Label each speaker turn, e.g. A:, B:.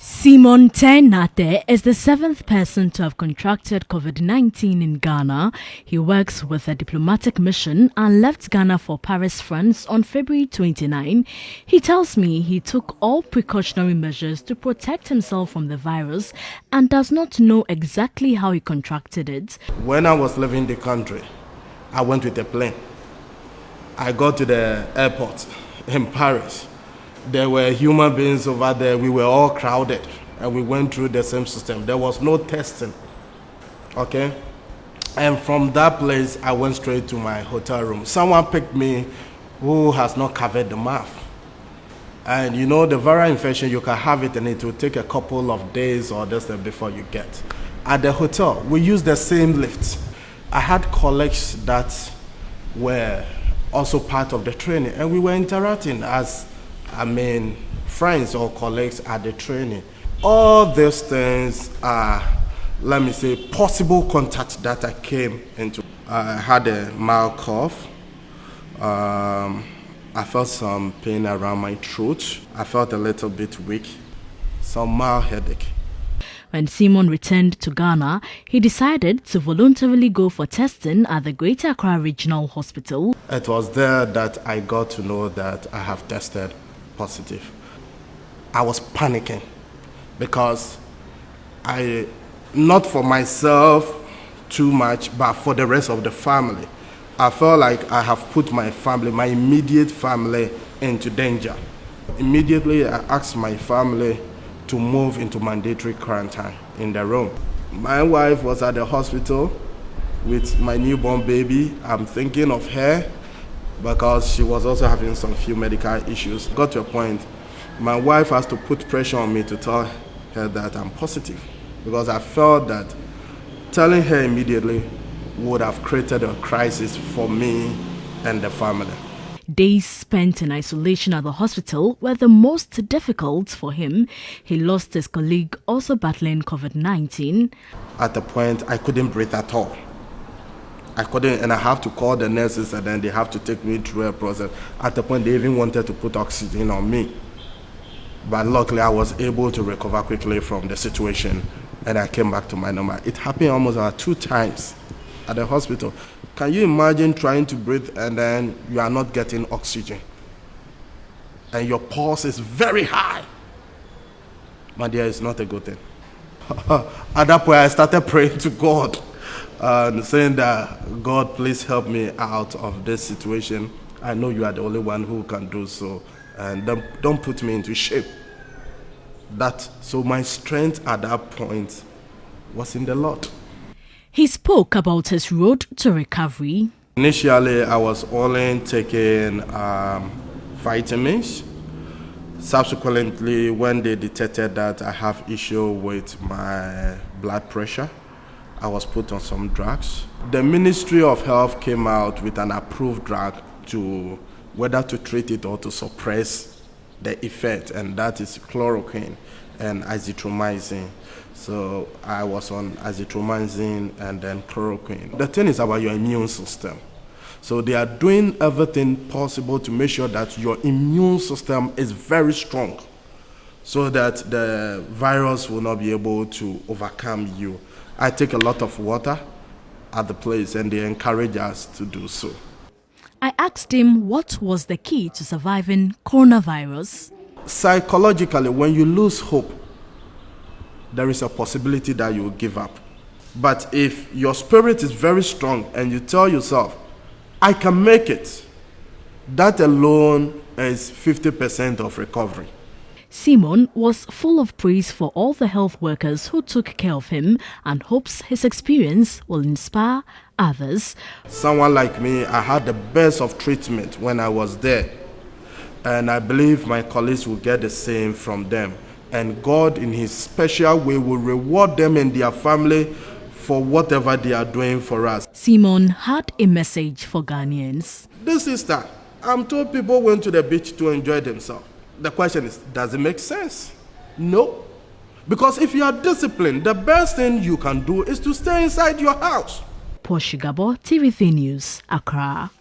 A: Simon Tenate is the seventh person to have contracted COVID-19 in Ghana. He works with a diplomatic mission and left Ghana for Paris, France on February 29. He tells me he took all precautionary measures to protect himself from the virus and does not know exactly how he contracted it.
B: When I was leaving the country, I went with a plane. I got to the airport in Paris. There were human beings over there. We were all crowded and we went through the same system. There was no testing, okay? And from that place, I went straight to my hotel room. Someone picked me who has not covered the mouth. And you know, the viral infection, you can have it and it will take a couple of days or this before you get. At the hotel, we used the same lift. I had colleagues that were also part of the training and we were interacting as friends or colleagues at the training. All these things are, let me say, possible contacts that I came into. I had a mild cough. I felt some pain around my throat. I felt a little bit weak, some mild headache.
A: When Simon returned to Ghana, he decided to voluntarily go for testing at the Greater Accra Regional Hospital.
B: It was there that I got to know that I have tested positive. I was panicking because not for myself too much, but for the rest of the family. I felt like I have put my family, my immediate family, into danger. Immediately, I asked my family to move into mandatory quarantine in the room. My wife was at the hospital with my newborn baby. I'm thinking of her because she was also having some few medical issues. Got to a point, my wife has to put pressure on me to tell her that I'm positive because I felt that telling her immediately would have created a crisis for me and the family.
A: Days spent in isolation at the hospital were the most difficult for him. He lost his colleague also battling COVID-19.
B: At the point, I couldn't breathe at all. I couldn't, and I have to call the nurses and then they have to take me through a process. At the point, they even wanted to put oxygen on me. But luckily, I was able to recover quickly from the situation and I came back to my normal. It happened almost about 2 times at the hospital. Can you imagine trying to breathe and then you are not getting oxygen? And your pulse is very high. My dear, it's not a good thing. At that point, I started praying to God and saying that, God, please help me out of this situation. I know you are the only one who can do so. And don't put me into shame. So my strength at that point was in the Lord.
A: He spoke about his road to recovery.
B: Initially, I was only taking vitamins. Subsequently, when they detected that I have issue with my blood pressure, I was put on some drugs. The Ministry of Health came out with an approved drug to whether to treat it or to suppress the effect, and that is chloroquine and azithromycin. So I was on azithromycin and then chloroquine. The thing is about your immune system. So they are doing everything possible to make sure that your immune system is very strong so that the virus will not be able to overcome you. I take a lot of water at the place and they encourage us to do so.
A: I asked him what was the key to surviving coronavirus.
B: Psychologically, when you lose hope, there is a possibility that you will give up. But if your spirit is very strong and you tell yourself, I can make it, that alone is 50% of recovery.
A: Simon was full of praise for all the health workers who took care of him and hopes his experience will inspire others.
B: Someone like me, I had the best of treatment when I was there. And I believe my colleagues will get the same from them. And God, in His special way, will reward them and their family for whatever they are doing for us.
A: Simon had a message for Ghanaians.
B: This Easter, I'm told people went to the beach to enjoy themselves. The question is, does it make sense? No. Because if you are disciplined, the best thing you can do is to stay inside your house.
A: Porshigabo, TV3 News, Accra.